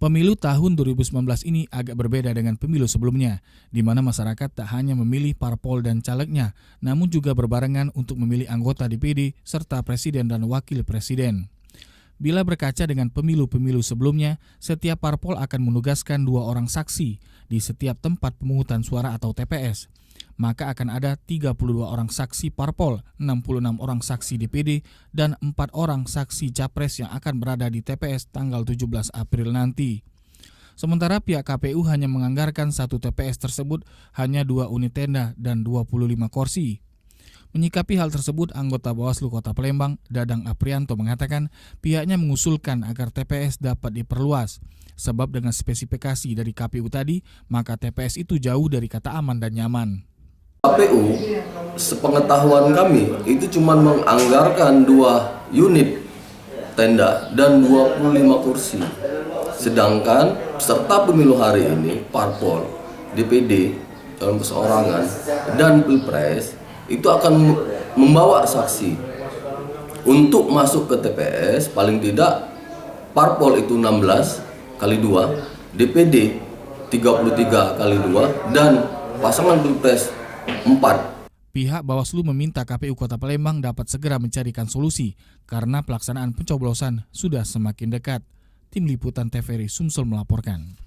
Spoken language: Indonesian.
Pemilu tahun 2019 ini agak berbeda dengan pemilu sebelumnya, di mana masyarakat tak hanya memilih parpol dan calegnya, namun juga berbarengan untuk memilih anggota DPD serta presiden dan wakil presiden. Bila berkaca dengan pemilu-pemilu sebelumnya, setiap parpol akan menugaskan 2 orang saksi di setiap tempat pemungutan suara atau TPS. Maka akan ada 32 orang saksi parpol, 66 orang saksi DPD, dan 4 orang saksi capres yang akan berada di TPS tanggal 17 April nanti. Sementara pihak KPU hanya menganggarkan satu TPS tersebut hanya 2 unit tenda dan 25 kursi. Menyikapi hal tersebut, anggota Bawaslu Kota Palembang, Dadang Aprianto mengatakan pihaknya mengusulkan agar TPS dapat diperluas. Sebab dengan spesifikasi dari KPU tadi, maka TPS itu jauh dari kata aman dan nyaman. KPU, sepengetahuan kami, itu cuma menganggarkan 2 unit tenda dan 25 kursi. Sedangkan peserta pemilu hari ini, parpol, DPD, calon perseorangan, dan pilpres, itu akan membawa saksi. Untuk masuk ke TPS, paling tidak parpol itu 16 kali 2, DPD 33 kali 2, dan pasangan pilpres 4. Pihak Bawaslu meminta KPU Kota Palembang dapat segera mencarikan solusi karena pelaksanaan pencoblosan sudah semakin dekat. Tim Liputan TVRI Sumsel melaporkan.